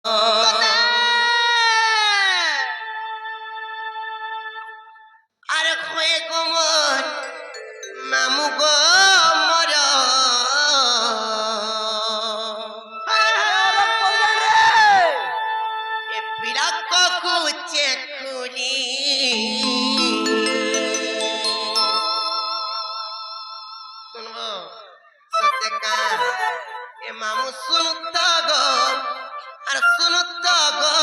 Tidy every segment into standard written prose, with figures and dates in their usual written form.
আর হয়ে গোমর মামু গো মর এ পিড়াক কুচে খুলি শুনবো সত্যকা এ মামু শুনুত গো আর শুনুত গো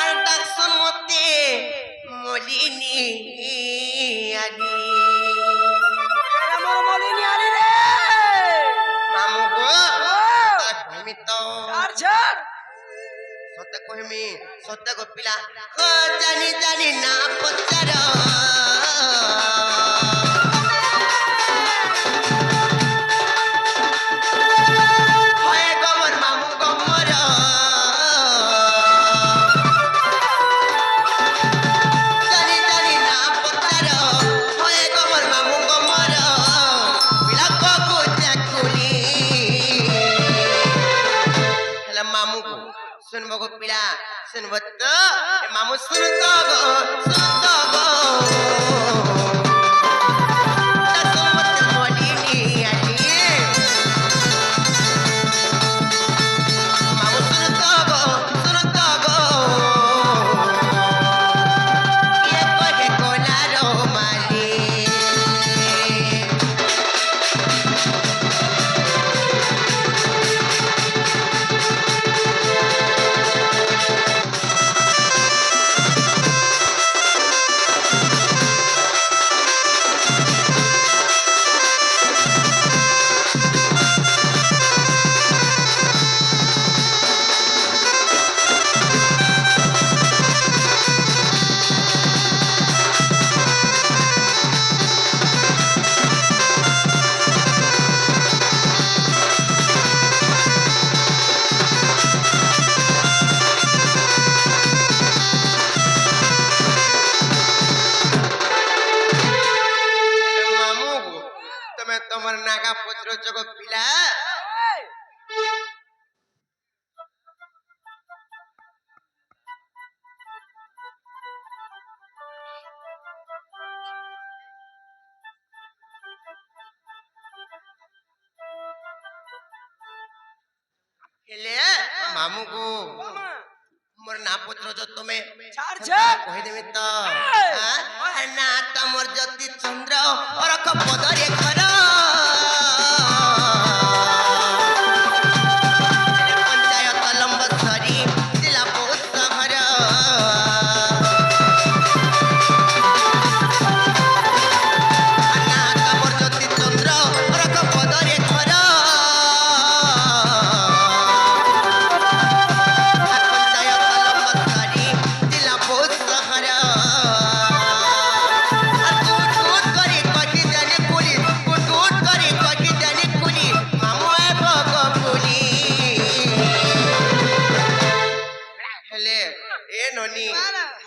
আর ডাকসন মতে মলিনী আনি আমার মলিনী আরে রে মামু গো কহিমি তো ছাড় সত্য কহিমি সত্য গো পিলা জানি জানি না পচার শুনবো গো পিলা শুনবো তো মামু শুনতো গো শুনতো গো তোমার নাগা পত্র জগ পিলা হেলে মামু গো মোর না পত্র যো তুমি কহি দেবে তো না তোমার জ্যোতি চন্দ্র অরখ পদরে ঘর পঞ্চায়ত লম্বসরি জেলা বহুত সহর না তোমার জ্যোতি চন্দ্র অরখ পদরে ঘর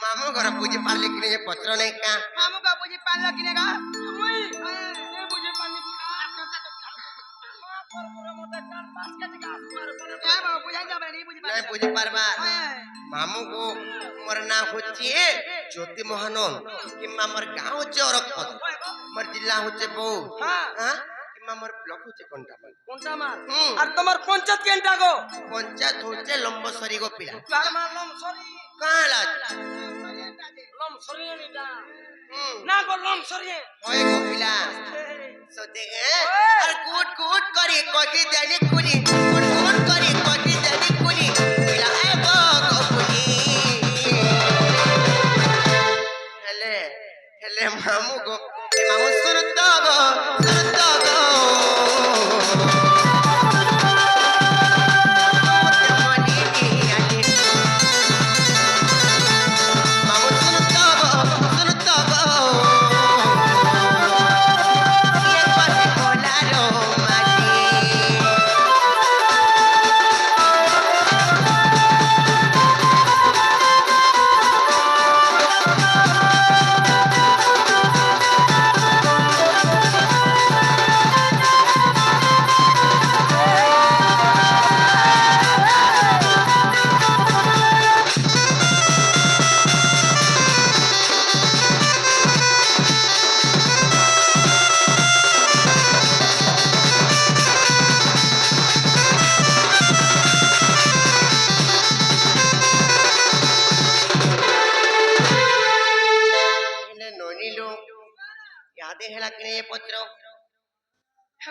मामू घर बुझी पाले कि नहीं पत्र नहीं का मामू का बुझी पाले कि नहीं का मुई ने बुझी पानी नहीं बुझी पारबा मामू को मोर ना होची ज्योति मोहनन कि मामर गांव होचे औरकपद मोर जिल्ला होचे बौ हां कि मामर ब्लॉक होचे कोंटामाल আর তোমার পঞ্চায়েত কেনটা গো पंचायत होचे लंबसरी गो पिला কার মার লমসরি काला লমসরি নিটা না গো লমসরি ओए गो पिला सोते और कूट कूट करी कोकी जाने कुली कूट कूट करी कोकी जाने कुली पिला ए गो पुली हेले मामू गो मामू सुनतो गो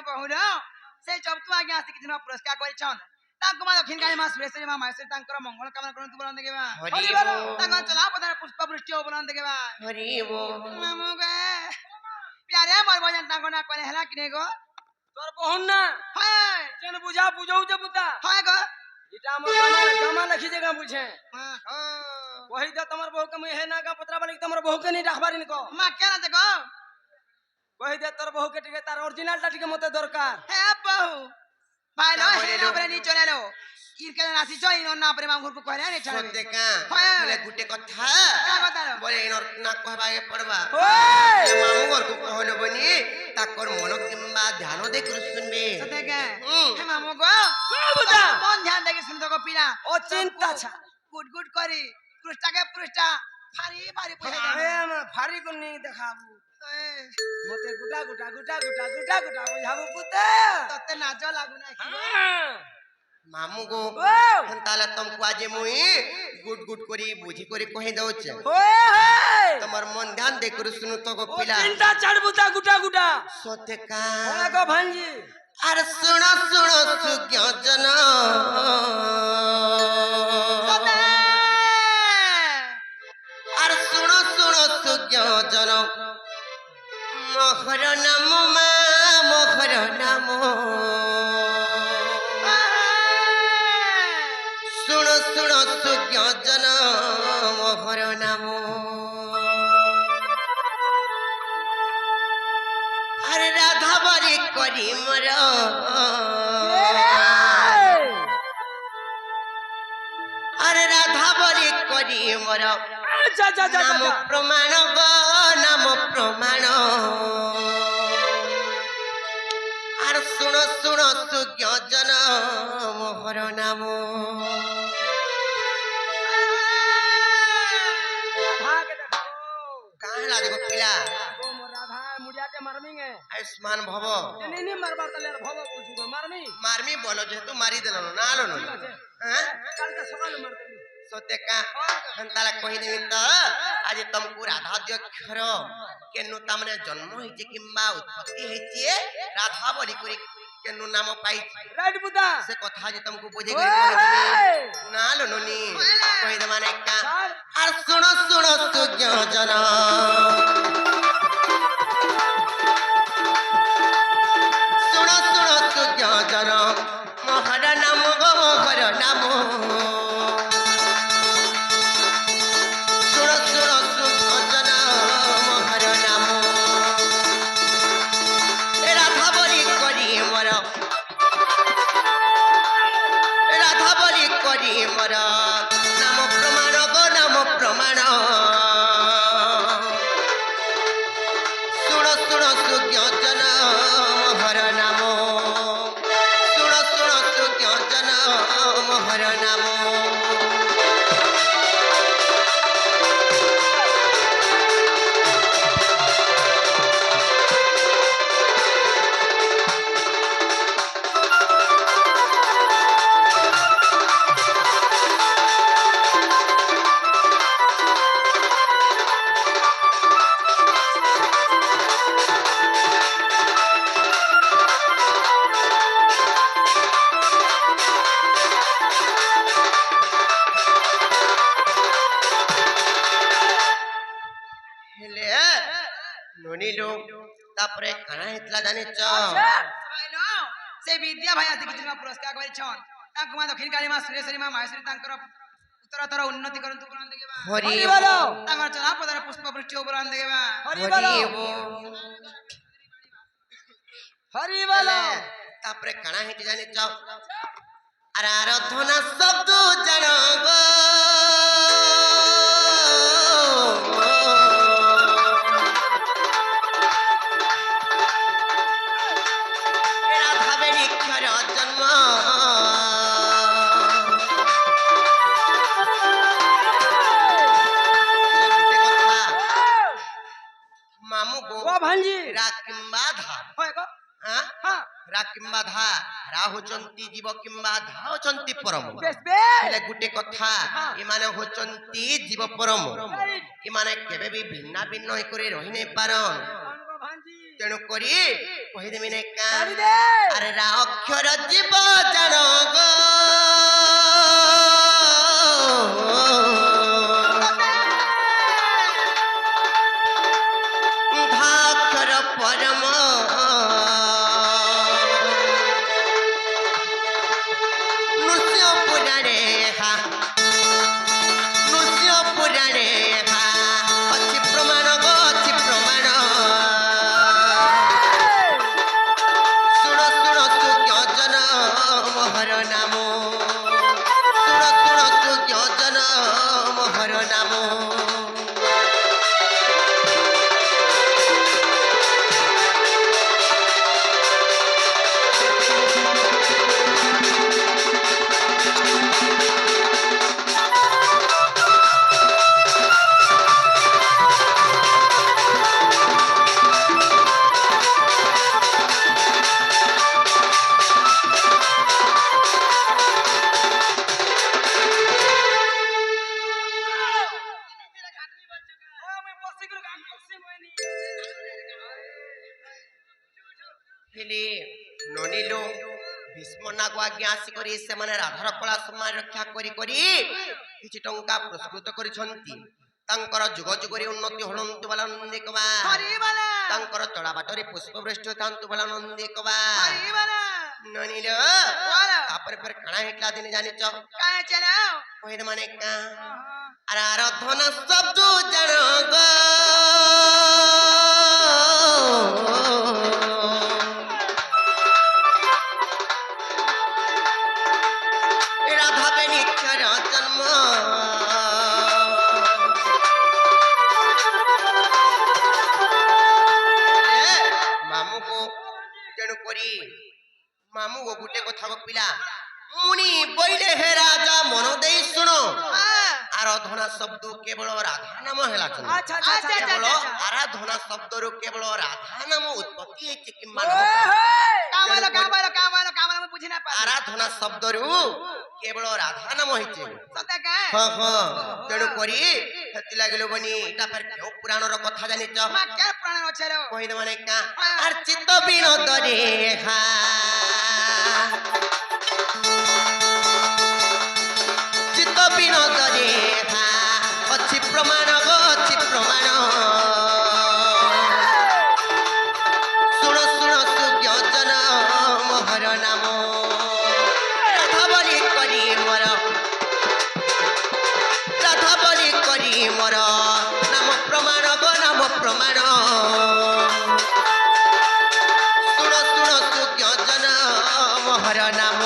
ବହୁର ସେ ଚବତୁ ଆଜ୍ଞା ଆସିକି ଦିନ ପୁରସ୍କାର କରିଛନ୍ ତାଙ୍କ ମା ଦକ୍ଷିଣ କାଳୀ ମା ସୁରେଶ୍ୱରୀ ମା ମହେଶ୍ୱରୀ ତାଙ୍କର ମଙ୍ଗଳ କାମନା କରନ୍ତୁ ବୋଲନ୍ତି କେବା ହରି ବୋଲ। ତାଙ୍କ ଚଲା ପଦାର ପୁଷ୍ପ ବୃଷ୍ଟି ହଉ ବୋଲନ୍ତି କେବା ହରି ବୋଲ। ମାମୁ गे प्यारे मोर भजन ताको ना कोने हला किने गो তোর বহুন না हाय যেন বুঝা বুঝাও যে বুতা हाय गो এটা আমার গামা লিখি যে গা বুঝে हां কই দে তোমার বহুকে মুই হে না গা পত্রা বালি তোমার বহুকে নি রাখবারি নি কো मा केना ते गो কই দে তোর বহুকে টিকে তার অরিজিনালটা টিকে মতে দরকার हे बहु भाई लो ता हे बोले ना लो। बरे नी चले लो इनके नासी जो इन ना बरे मांगुर को कहले ने चले ସତେ କାଁ ହଏ। ବୋଲେ ଗୁଟେ କଥା का बतालो ବୋଲେ ଇନର ନା କହିବାକେ ପଡବା ওই ମାମୁ ଘରକୁ କହିଲ ବନି ତାକର ମନ କିମ୍ବା ଧ୍ୟାନ ଦେଇକରି ଶୁନବେ सते के हम्म। हे मामू गो বুতা मन ध्यान देके सुन तो को पीना ও চিন্তা ছা गुड गुड करी पृष्ठा के पृष्ठा भारी भारी पैसा এ মা ফারি কোন নি দেখাবু মতে গুটা গুটা গুটা গুটা গুটা গুটা বুঝাবু পুতে तते नाच लागू ना ମାମୁ ଗୋ ও ତାହେଲେ ତମକୁ ଆଜି ମୁଇଁ ଗୁଟ ଗୁଟ କରି ବୁଝି କରି କହି ଦଉଛେ ওই ତମର ମନ ଧ୍ୟାନ ଦେଇକରି ଶୁଣୁ ତ ଗো ও ପିଲା চিন্তা ছাড় বুতা গুটা গুটা ସତେ ওলা କାଁ গো ভাঞ্জি আরে শুণ শুণ সুজ্ঞ জন सते আরে শুণ শুণ সুজ্ঞ জন মোহর নাম মা মোহর নাম শুণ শুণ সুজ্ঞ জন মোহর নাম আরে রাধা বলি করি মর আরে রাধা বলি করি মর যা যা যা নাম যা প্রমাণ গো নাম প্রমাণ আর শুণ শুণ সুজ্ঞ জন মোহর নাম রাধা কে দেখাবো কাঁ লাগবে পিলা গো মোর রাধা মুড়িয়াতে মারমিঙ্গে আয়ুষ্মান ভব নি নি মারবার তালে আর ভব বলছু গো মারমি মারমি বলো যেহেতু মারি দিল না আলো ঠিক আছে হ্যাঁ কালকে সকালে মারতেনি সত্যি কা তাহলে কহিদেবি তো আজ তমকু রাধাধ্যক্ষর কেনু তামনে জন্ম হয়েছে কিংবা উৎপত্তি হয়েছে রাধা বলি করি কেনু নাম পাইছে রাইট বুদা সে কথা আজ তমকু বুঝে ওই! না লো ননি কহিদেবা না কা স্যার আর শুনো শুনো সুজ্ঞ জন শুনো শুনো সুজ্ঞ জন মোহর নাম গো মোহর নাম শুনো শুনো সুজ্ঞ জন মোহর নাম এ রাধা বলি করি মর রাধা বলি করি মর নাম প্রমাণ গো নাম প্রমাণ শুণ শুণ সুজ্ঞ জন মোহর নাম শুণ শুণ সুজ্ঞ জন মোহর নাম ହେଲେ ନୁନିଲୁ ତାପରେ କାଣା ହେଇଥିଲା ଜାଣିଛ भाई लो से विद्या भाई आसी किछ पुरस्कार गरिछन ताको मा दक्षिण काली मा सुरेश्वरी मा महेश्वरी तांकर उत्तरतर उन्नति करंतु बोलंदे केबा হরি হরি বলো तांकर चला पदर पुष्प वृष्टि बोलंदे केबा হরি বলো হরি বলো তারপরে কাଣା হেঁটে জানিছ আর আরাধনা শব্দ জান গো রাধা বেরিক্ষর জন্ম মামু গো ও ভাঞ্জি রা কিংবা ধা হয় গো হ্যাঁ হ্যাঁ রা কিংবা ধা রা হচ্ছন্তি জীব কিংবা ধা হচ্ছন্তি পরম বেশ বেশ ହେଲେ ଗୋଟେ କଥା ଏମାନେ ହଉଛନ୍ତି ଜୀବ ପରମ রাইট ଏମାନେ କେବେ ବି ଭିନ୍ନ ଭିନ୍ନ କରି ରହି ନାଇଁ ପାରନ୍ গো ভাঞ্জি ତେଣୁ କରି କହିଦେମି ନାଇଁ କା କାଢି ଦେ ଆରେ ରା ଅକ୍ଷର ଜୀବ ଜାଣ ଗୋ ଧାକ୍ଷର ପରମ ନୃସିଂହ ପୁରାଣେ ନୃସିଂହ ପୁରାଣେ ଅଛି ପ୍ରମାଣ ଗୋ ଅଛି ପ୍ରମାଣ ଶୁଣ ଶୁଣ ତୁ ଜ୍ଞଜନ ମୋହର ନାମ ଶୁଣ ଶୁଣ ତୁ ଜ୍ଞଜନ ମୋହର ନାମ ହେଲେ ନନିଲୋ ଭୀଷ୍ମ ନାଗ ଆଜ୍ଞା ଆସିକରି ସେମାନେ ରାଧାର କଳା ସମୟ ରକ୍ଷା କରି କରି କିଛି ଟଙ୍କା ପ୍ରସ୍ତୁତ କରିଛନ୍ତି ତାଙ୍କର ଯୁଗ ଯୁଗରେ ଉନ୍ନତି ହଣନ୍ତୁ ବାଲା ନନ୍ଦୀ କବା ହରିବାଲା ତାଙ୍କର ଚଳା ବାଟରେ ପୁଷ୍ପ ବୃଷ୍ଟି ଥାନ୍ତୁ ବାଲା ନନ୍ଦୀ କବା ହରିବାଲା ନନିଲୋ ତାପରେ ଫେର କାଣା ହେଇଥିଲା ଦିନେ ଜାଣିଛ କାहे ଚଲାओ କହିଦ ମାନେ କା ଆରେ ଆରାଧନା ଶବ୍ଦ ଜାଣ ଗୋ রাধা বেনিক্ষর জন্ম মামুকো তেণু করি মামুকো গোটে কথা পিলা মুনি বইলে হে রাজা মন দেই শুনো আরাধনা শব্দ কেবল রাধা নাম হেলা আচ্ছা আচ্ছা আচ্ছা কেবল আরাধনা শব্দরু কেবল রাধা নাম উৎপত্তি হয়েছে কিংবা কামালো ମୁଁ ବୁଝି ନା ପାରି আরাধনা শব্দরু কেবল রাধা নাম হয়েছে ସତେ କା ହଁ ହଁ ତେଣୁ କରି ସେତି ଲାଗିଲ ବନି ଏଟା ଫେର କେଉଁ ପୁରାଣର କଥା ଜାଣିଛ ମା କେ ପ୍ରାଣ ଅଛି ରେ କହିଦ ମାନେ କା ଆର ଚିତ୍ତ ବିନୋଦରେ ହା ଚିତ୍ତ ବିନୋଦରେ ହା ଅଛି ପ୍ରମାଣ ଗୋ ଅଛି ପ୍ରମାଣ ଶୁଣ ଶୁଣ ସୁଜ୍ଞଜନ ମୋହର ନାମ ରାଧା ବୋଲି କରି ମୋର রাধা বলি করি মোর নাম প্রমাণ গো নাম প্রমাণ শুণ শুণ সুজ্ঞজন মোহর নাম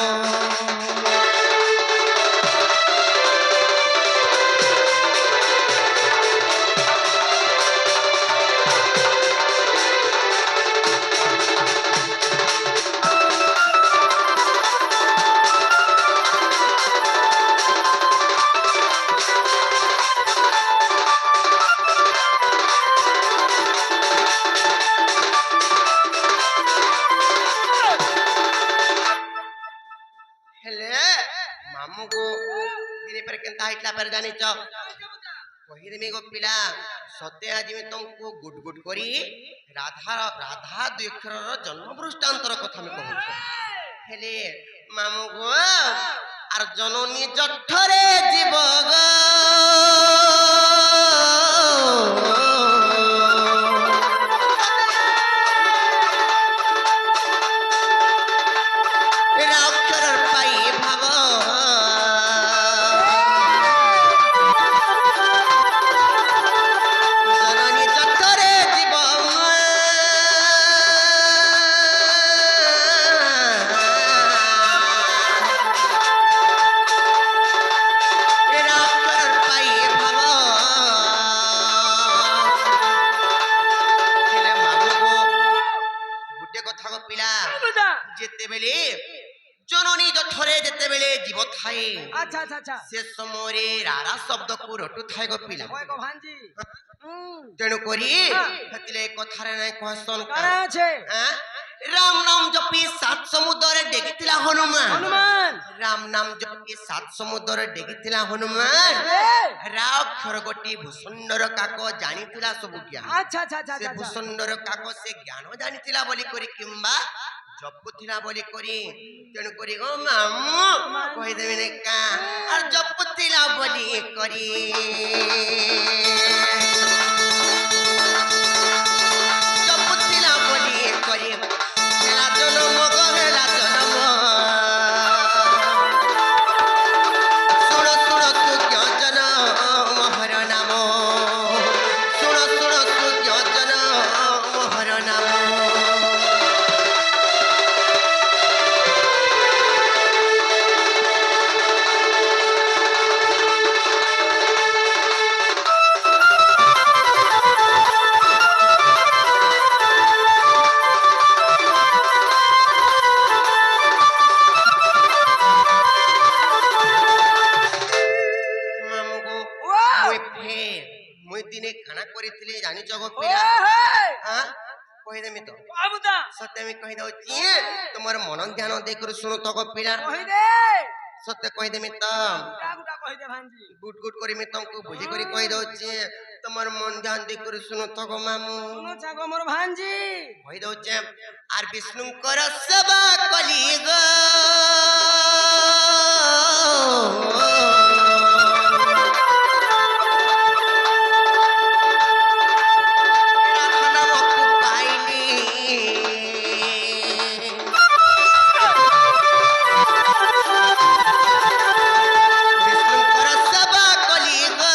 ହେଲେ ମାମୁକୁ ଦିନେ ପରେ କେନ୍ତା ହେଇଥିଲା ପରେ ଜାଣିଛ କହିଦେମି ଗୋ ପିଲା ସତେ ଆଜି ମୁଁ ତମକୁ ଗୁଟ ଗୁଟ କରି ରାଧା ଦୁଇ ଅକ୍ଷରର ଜନ୍ମ ବୃଷ୍ଟାନ୍ତର କଥା ମୁଁ କହୁଛି ହେଲେ ମାମୁକୁ ଆର ଜନନୀ ଜଠରେ ଯିବ ଗୋ অক্ষর পাই ভাব জননী জঠরে জীব অক্ষর পাই ভাব ହେଲେ ମାମୁକୁ ଗୋଟେ କଥା ଗୋ ପିଲା ଯେତେବେଳେ জননী জঠরে যেতেবেলে জীব থায়ে আচ্ছা আচ্ছা আচ্ছা সে সময়ে রারা শব্দকু রটু থায়ে গো পিলা ওই গো ভাঞ্জি তেণু করি সেতিলে কথারে নাই কহসন কারা আছে রাম নাম জপি সাত সমুদ্রে ডেকিলা হনুমান হনুমান রাম নাম জপি সাত সমুদ্র ডেগিଥିଲା হনুমান রাও খরগটি ভূষুণ্ডর কাক জানিଥିଲା ସବୁ জ্ঞাନ আচ্ছা আচ্ছা আচ্ছা ସେ আচ্ছা ଭୂଷୁଣ୍ଡର କାକ ସେ ଜ୍ଞାନ ଜାଣିଥିଲା ବୋଲି କରି କିମ୍ବା ଜପୁଥିଲା ବୋଲି କରି ତେଣୁ କରି ଓ ମାମୁ କହିଦେବି ନାଇଁ କା ଆଉ ଜପୁଥିଲା ବୋଲି କରି ଜପୁଥିଲା ବୋଲି କରି ହେଲା ଜନମ ହେଲା ଜନମ ଶୁଣ ଶୁଣ ତୁ ଜ୍ଞଜନ ମୋହର ନାମ ଶୁଣ ଶୁଣ ତୁ ଜ୍ଞଜନ ମୋହର ନାମ ମାମୁକୁ ମୁଇଁ ଫେର ମୁଇଁ ଦିନେ ଖାନା କରିଥିଲି ଜାଣିଛ ଗୋ ପିଲା ଆଁ କହିଦେମି ତ বাবুদা ସତ୍ୟ ମୁଁ କହିଦଉଛି ତୁମର ମନ ଧ୍ୟାନ ଦେଇକରି ଶୁଣୁ ତ ଗୋ ପିଲା কই দে ସତ୍ୟ କହିଦେମି ତ গুটা গুটা কই দে ভাঞ্জি ଗୁଟ ଗୁଟ କରି ମୁଁ ତମକୁ ବୁଝି କରି କହିଦଉଛି ତୁମର ମନ ଧ୍ୟାନ ଦେଇକରି ଶୁଣୁ ତ ଗୋ ମାମୁ শুনো চাগো মোর ভাঞ্জি କହିଦଉଛି ଆର ବିଷ୍ଣୁଙ୍କର ସେବା କଲି ଗୋ ନାମକୁ ପାଇଲି ବିଷ୍ଣୁଙ୍କର ସେବା କଲି ଗୋ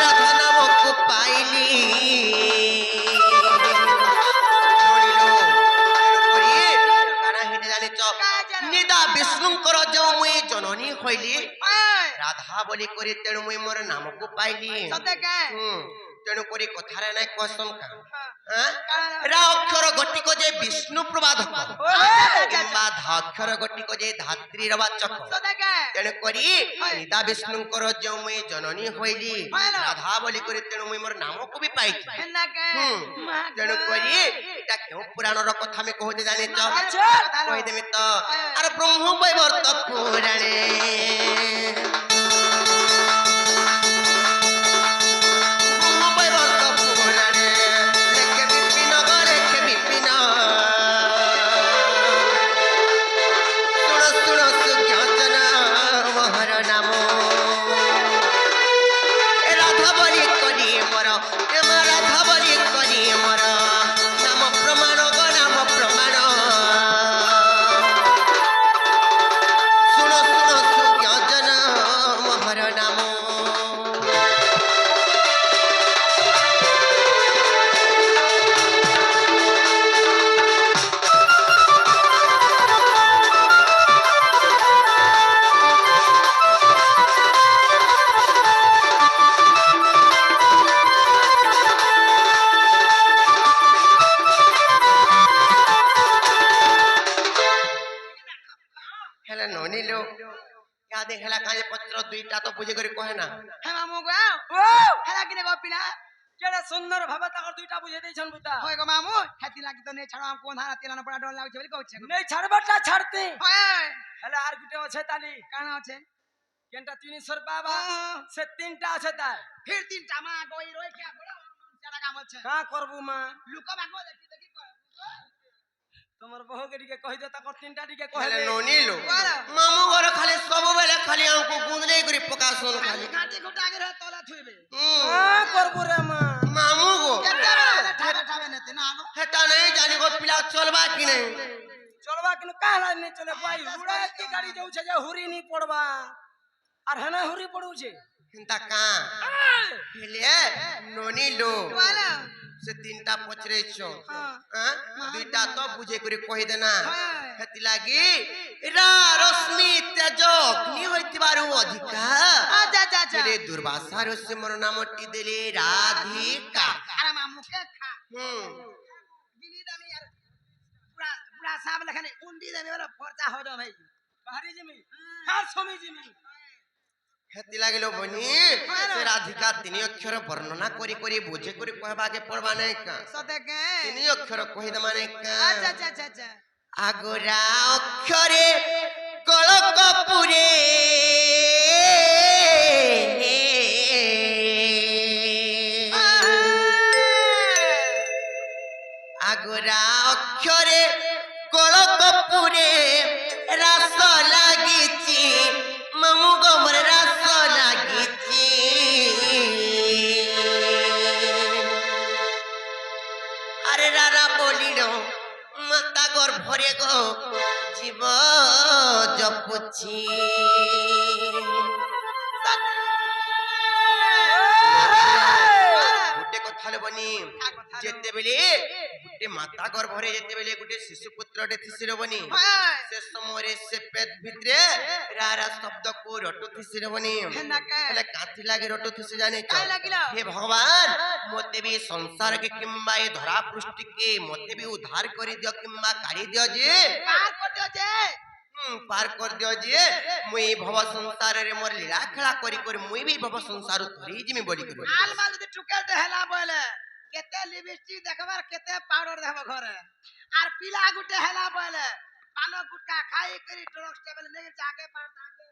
ରାଧା ନାମକୁ ପାଇଲି କାଣା ହେଇଟି ଜାଣିଛ ନିଦା ବିଷ୍ଣୁଙ୍କର ଯେଉଁ ମୁଇଁ ଜନନୀ ହଇଲି ରାଧା ବୋଲି କରି ତେଣୁ ମୁଇଁ ମୋର ନାମକୁ ପାଇଲି ତେଣୁ କରି କଥାରେ ନାଇଁ କସମ୍ କା ରା ଅକ୍ଷର ଘଟିକ ଯେ ବିଷ୍ଣୁ ପ୍ରବାଧକ କିମ୍ବା ଧା ଅକ୍ଷର ଘଟିକ ଯେ ଧାତ୍ରୀର ବାଚକ ତେଣୁ କରି ନିଦା ବିଷ୍ଣୁଙ୍କର ଯେଉଁ ମୁଇଁ ଜନନୀ ହଇଲି ରାଧା ବୋଲି କରି ତେଣୁ ମୁଇଁ ମୋର ନାମକୁ ବି ପାଇଛି ତେଣୁ କରି ଏଟା କେଉଁ ପୁରାଣର କଥା ଆମେ କହୁଛେ ଜାଣିଛ କହିଦେମି ତ ଆରେ ବ୍ରହ୍ମ ବୈବର୍ତ ପୁରାଣେ ବ୍ରହ୍ମ ବୈବର୍ତ ପୁରାଣେ ଲେଖେ ବିପିନ ଲେଖେ ବିପିନ ଶୁଣ ଶୁଣ ସୁଜ୍ଞଜନ ମୋହର ନାମ ଏ ରାଧା ବୋଲି କରି ମୋର ରାଧା ବୋଲି କରି ମୋର ନାମ ପ୍ରମାଣ ଗୋ ନାମ ପ୍ରମାଣ ଶୁଣ ଶୁଣ ସୁଜ୍ଞଜନ ମୋହର ନାମ ହେଲେ ନନିଲୋ ইয়াদে হেলা কাজে পত্র দুইটা তো বুঝে করে কহে না হ্যাঁ মামু গো ও হেলা কিনে গপিলা কেডা সুন্দর ভাবে তাকর দুইটা বুঝে দেইছন বুতা হয় গো মামু হেতি লাগি তো নে ছাড়া আমকো ধারা তেলানো পড়া ডর লাগছে বলি কইছে নেই ছাড়বাটা ছাড়তে হয় হেলে আর গুটে আছে তালি কানা আছে কেনটা 300 বাবা সে তিনটা আছে তাই ফির তিনটা মা গই রই কে বড় যারা কাম আছে কা করবু মা লুক ভাগো দেখি দেখি কর তোমার বহু কে দিকে কই দে তাকর তিনটা দিকে হেলে কইলে ননিলো মামু ঘর খালি সববেলে খালি আমকো গুঁদলে করে পকাছন খালি কাটি ঘুটা আগে তলা থুইবে কা করবু রে মা মামু গো ঠাবে ঠাবে নেতে না গো হেটা নাই জানি গো পিলা চলবা কি নাই চলবা কিন্তু কাহলা নি চলে ভাই উড়া কি গাড়ি যাউছে যে হুরি নি পড়বা আর হেনা হুরি পড়ুছে কিন্তু কা হেলে ননিলো বলো से तीनटा पचरे छो हाँ। हां दुईटा तो बुझे करे कहि देना हाँ। हेति लागी रा रश्मि तेज अग्नि होइतिबारु अधिका अच्छा अच्छा अच्छा तेरे दुर्वासा ऋषि मोर नामटी देले राधिका अरे मामू के खा गिनी दामी यार पूरा पूरा साहब लखने उंडी देवे वाला फरचा हो जाओ भाई बाहरी जिमी खास समी जिमी हेति लागिलो बनी से राधिका तीन अक्षर वर्णना करी करी बुझे करी कहबा के पड़बा नहीं का सते के तीन अक्षर कहि द माने का अच्छा अच्छा अच्छा अच्छा आगोरा अक्षरे कलकपुरे आगोरा अक्षरे कलकपुरे रास लागिची मामू गमर रास लागिची अरे रारा बोलिल माता गर्भरे गो जीव जपुची गुटे कथा लबनी जेते बेले गुटे माता गर्भरे जेते बेले गुटे शिशु पुत्रटे थिसिर बनी से समय से पेट भितरे रारा शब्द को रटु थिसिर बनी हेले काथी लागे रटु थिसि जाने काय लागिला हे भगवान मोते भी संसार के किंबा ये धरा पृष्ठ के मोते भी उद्धार करी दियो किंबा काढ़ी दियो जे पार कर दियो जे पार कर दियो जे मुई भव संसार रे मोर लीला खेला करी करी मुई भी भव संसार थरी जिमी बोली करी आल माल दे टुकेल दे हेला बोले केते लिपस्टिक देखबार केते पाउडर देखबो घरे आर पीला गुटे हेला बोले पानो गुटका खाई करी ट्रक टेबल लेके जाके पार ताके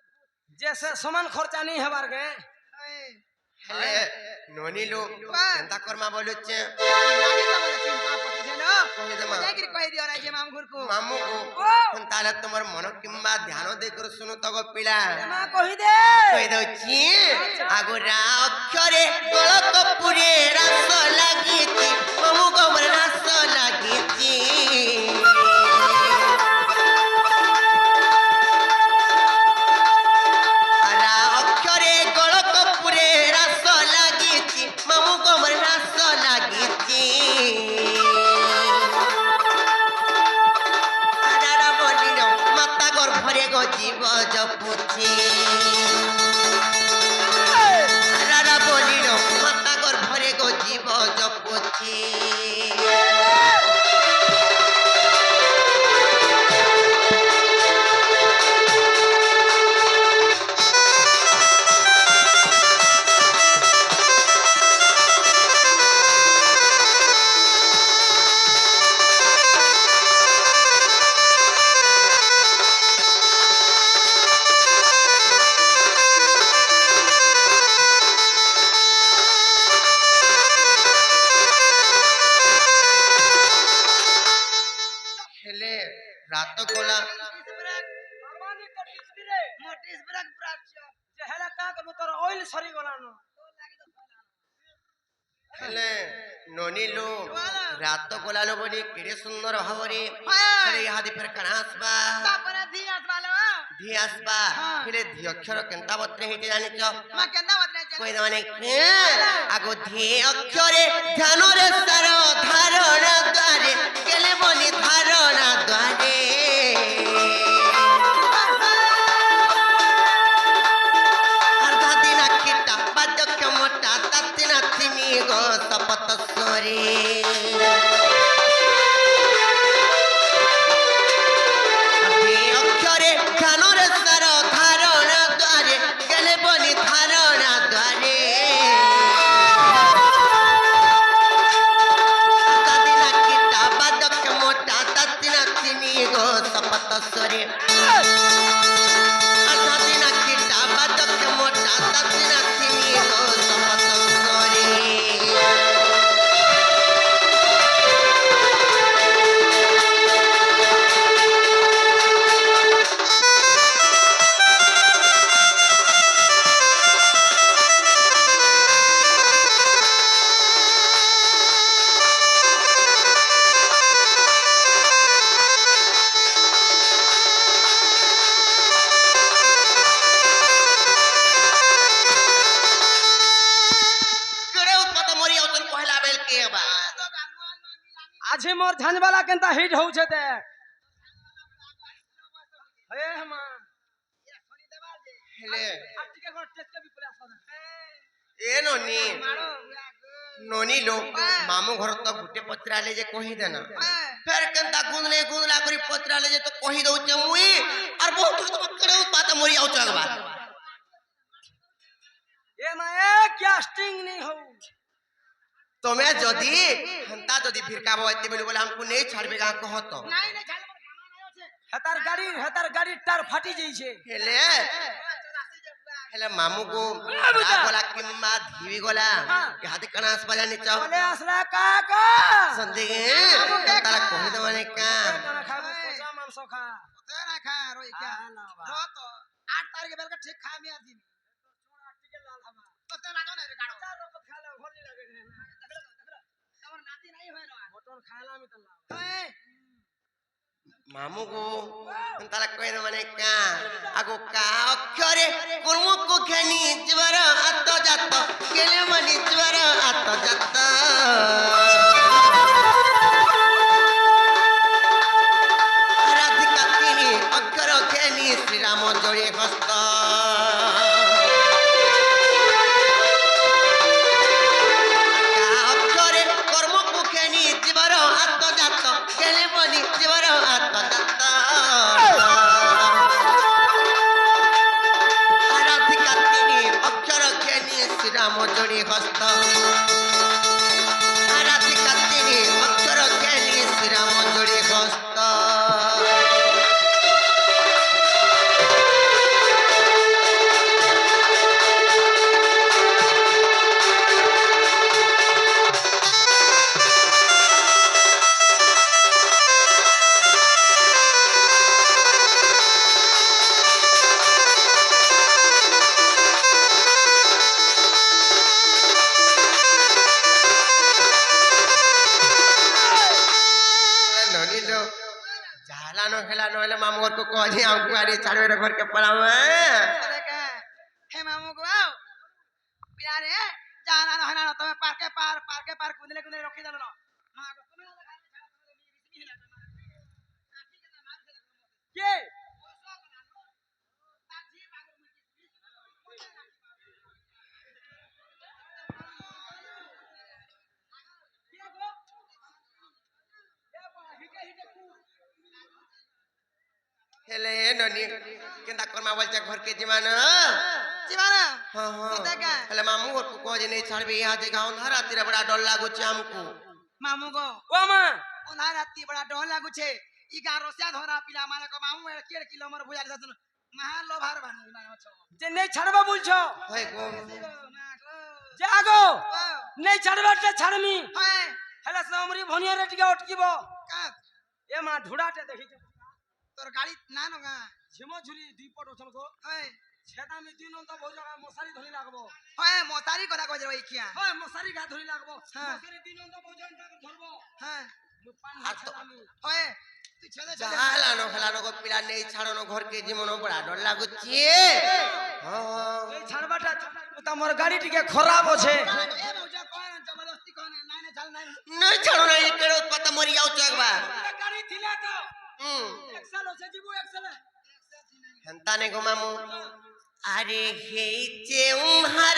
जैसे समान खर्चा नहीं है बार के हेले नोनी लो चिंता करमा बोलो छे लागी त बोले चिंता पति छे न कहि दे मा देखि कहि दियो राजे मामगुर को मामू को ताले तुमर मन किंबा ध्यान दे कर सुनु तगो पिला मां कहि दे कहि दउची आगोरा अक्षरे कलकपुरे रास लागिची मामू गमर रास लागिची आरा अक्षरे कलकपुरे रास लागिची मामू गमर रास लागिची आरा बोलिलो माता गर्भरे गो जीव जपुची आरा बोलिलो माता गर्भरे गो जीव जपुची हेले रात गोला भगवान तो टिसबिरे मोटिस ब्रेक प्राच्य जे हेला का करबो तोर ऑयल सरी गलानो हेले नोनी लो रात गोला लो बनी केड़े सुंदर भावरे हाय हेले यादी फेर कनासबा बापरे धियास वालो धियासबा हेले धी अक्षर केंता बत्रे हेते जानि छ मा केंदा बतरे छे कोई माने आगो धी अक्षरे ध्यान रे सार धारणा द्वारे केले बनी धारणा द्वारे अर्धा दिना किटा बादक मोटा ततिना तिनी गो सपत स्वरे अक्षरे ध्यान रे सार धारणा द्वारे केले बनी धारणा द्वारे तदिना किटा बादक मोटा ततिना तिनी गो सपत स्वरे अर्धा दिना किटा बादक मोटा ततिना तिनी गो सपत स्वरे केड़े उत्पत मोरी औतन कहला बेल के बा आज मोर झंझवाला केंता हिट होउ छे ते हे हम हेले आटिके को टेस्ट भी पुरा सदा ए नोनी नोनी लो मामू घर तो गुटे पत्राले जे कहि देना फेर केंता गुंदला करी पत्राले जे तो कहि दउ छे मुई और बहुत तो केड़े उत्पत मोरी औतन बा ए माए लास्टिंग नहीं हो তুমি যদি হেন্তা যদি ভিরকাবো এতে বলি বলে हमको नहीं ছাড়বে গা কহত নাই নাই ছাড়লে মোর কামা নাই আছে हेतार गाड़ी टार फाटी जाइए হেলে রাস্তায় যে বুয়া হেলে মামু को বুঝা। গলা কিম্বা ধিবি গলা হাতে কানাস বাজানি চাও बोले असला काका সন্দেহে তারা কহি দে মানে কা खाना खा कोचा मांस खा তোরা না খা রই কা না বা। র তো 8 তারিখে বেলকা ঠিক খা আমি আর দিন তোতে লাগো না রে গাড়ো खाले होली लगे তোমার নাতি নাই হয় না मटन खाला में तला ওই মামু को তারা কহি দে মানে কা আগো কা অক্ষরে কর্ম কো খানি জবর আত জাত গেলে মানে জবর আত জাত রাধিকা তিনি অক্ষর খেনি শ্রীরাম জড়ে হস্ত অক্ষরে কর্ম কুখেনি জীবর আত্মজাত গেলে বনি জীবর আত্মজাত রাধিকা তিনি অক্ষর খেনি শ্রীরাম জড়ে হস্ত রাধিকা তিনি অক্ষর খেনি শ্রীরাম জড়ে হস্ত ননিলো জালানো খেলানো হলে মামু ঘর को कहे हमको गाड़ी छाड़वे रे घर के पड़ावे দেখে হে মামু গো আও পিয়ারে জানা না না তুমি পার্কে পার কুঁদলে কুঁদলে রখি দিল না মা গো তুমি না খাই ছাড়া তুমি বিসমি হিলা ঠিক আছে মার খেলা के हेले ननी केंदा करमा बोलचा घर के जीवन জীবানা हां हां तो देखा हेले मामू घर को कहे नहीं छाड़बे यहाँ जे गांव धारा तेरे बड़ा डर लागो छे हमको মামু গো ओ मां ওনার রাত্রি বড় ডর লাগুছে ই গা রসিয়া ধরা পিলা মানে কো মামু কেড় কিলো মর বুঝা দিছ মহা লোভার বানি না আছো जे नहीं छड़बा बोलछो होय गो না গো जे आगो ও नहीं छड़बा ते छड़मी হয় हेला सामरी भनिया रे टिके अटकीबो কা ए मां ढुड़ाटे देखि তোর গাড়ি না নগা झिमो झुरी दीपट ओछन को হয় छेदा में दिन अंत भो जगह मसारी धरी लागबो হয় মতারি কথা কই রই কিয়া ओए मसारी गा धरी लागबो हाँ। मसारी दिन अंत भो जगह धरबो হ্যাঁ मु पान आ तो- छेदा में হয় তুই ছেলে ছেলে জালানো খেলানো को पिला नहीं छाड़नो घर के जीवन बड़ा डर लागो छे हां ए छड़बाटा तमर गाड़ी टिके खराब होछे এ বউজা কয় না জবরদস্তি কয় না নাই না চল নাই नहीं छाड़ो ना ये केरो पता मरी जाओ तो एक बार गाड़ी थिला तो एक्सेल होছে জিবু एक्सेल हंता ने गो मामू अरे हे चे उम्हार